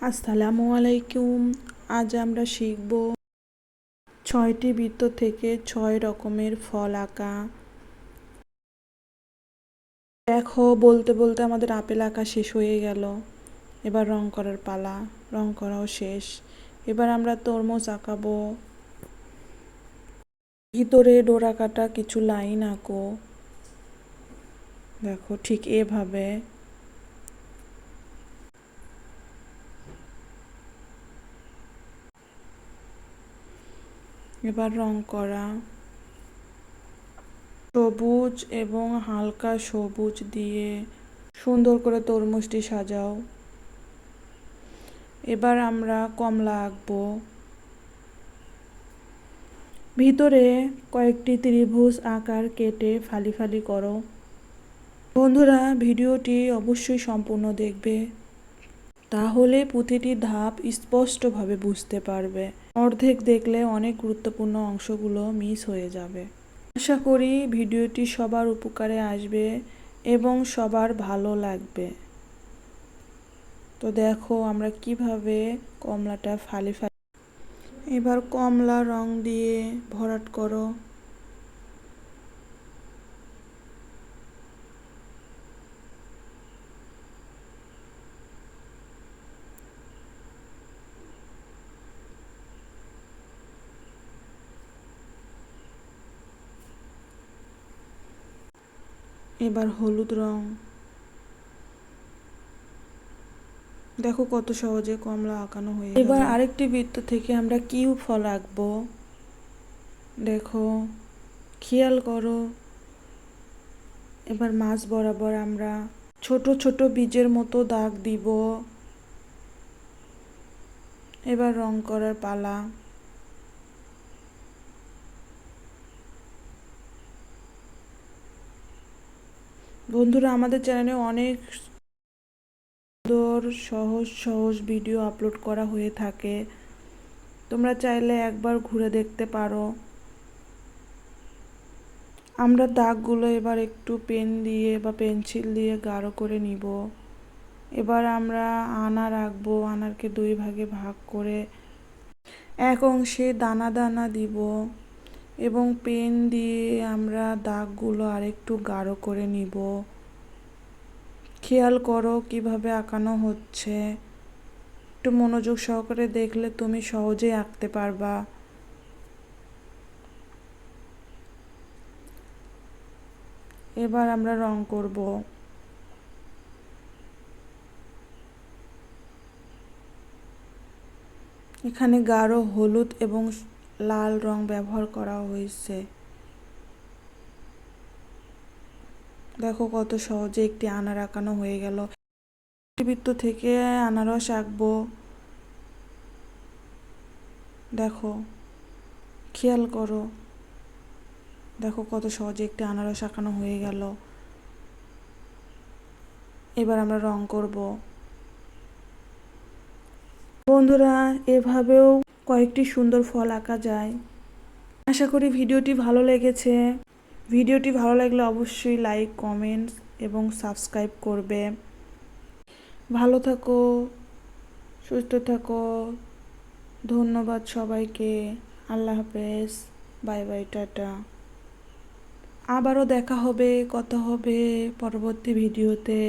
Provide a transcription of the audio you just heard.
আসসালামু আলাইকুম। আজ আমরা শিখব 6টি বৃত্ত থেকে 6 রকমের ফল আঁকা। দেখো, বলতে বলতে আমাদের আপেল আঁকা শেষ হয়ে গেল। এবার রং করার পালা। রং করাও শেষ। এবার আমরা তরমুজ আঁকাবো। ভিতরে ডোরা কাটা কিছু লাইন আঁকো। দেখো, ঠিক এভাবে। এবার রং করা। সবুজ এবং হালকা সবুজ দিয়ে সুন্দর করে তরমুজটি সাজাও। এবার আমরা কমলা আঁকবো। ভিতরে কয়েকটি ত্রিভুজ আকার কেটে ফালি ফালি করো। বন্ধুরা, ভিডিওটি অবশ্যই সম্পূর্ণ দেখবে, তাহলে প্রতিটি ধাপ স্পষ্টভাবে বুঝতে পারবে। অর্ধেক দেখলে অনেক গুরুত্বপূর্ণ অংশগুলো মিস হয়ে যাবে। আশা করি ভিডিওটি সবার উপকারে আসবে এবং সবার ভালো লাগবে। তো দেখো আমরা কিভাবে কমলাটা ফালি ফালি। এবার কমলা রং দিয়ে ভরাট করো। এবার হলুদ রং। দেখো কত সহজে কমলা আঁকানো হয়ে গেল। এবার আরেকটি বৃত্ত থেকে আমরা কিউ ফল আঁকবো। দেখো, খেয়াল করো। এবার মাঝ বরাবর আমরা ছোট ছোট বীজের মতো দাগ দিব। এবার রং করার পালা। বন্ধুরা, আমাদের চ্যানেলে অনেক সুন্দর সহজ সহজ ভিডিও আপলোড করা হয়ে থাকে, তোমরা চাইলে একবার ঘুরে দেখতে পারো। আমরা দাগগুলো এবার একটু পেন দিয়ে বা পেন্সিল দিয়ে গাঢ় করে নিব। এবার আমরা আনার আঁকবো। আনারকে 2 ভাগে ভাগ করে এক অংশে দানা দানা দিব এবং পেন দিয়ে আমরা দাগগুলো আরেকটু গাঢ় করে নিব। খেয়াল করো কিভাবে আঁকানো হচ্ছে। একটু মনোযোগ সহকারে দেখলে তুমি সহজেই আঁকতে পারবা। এবার আমরা রং করব। এখানে গাঢ় হলুদ এবং লাল রং ব্যবহার করা হয়েছে। দেখো কত সহজে একটি আনার আঁকানো হয়ে গেল। বৃত্ত থেকে আনারস আঁকবো। দেখো, খেয়াল করো। দেখো কত সহজে একটি আনারস আঁকানো হয়ে গেল। এবার আমরা রং করব। বন্ধুরা, এভাবেও কয়েকটি সুন্দর ফল আঁকা যায়। আশা করি ভিডিওটি ভালো লেগেছে। ভিডিওটি ভালো লাগলে অবশ্যই লাইক, কমেন্টস এবং সাবস্ক্রাইব করবে। ভালো থাকো, সুস্থ থাকো। ধন্যবাদ সবাইকে। আল্লাহ হাফেজ। Bye bye, tata. আবারও দেখা হবে, কথা হবে পরবর্তী ভিডিওতে।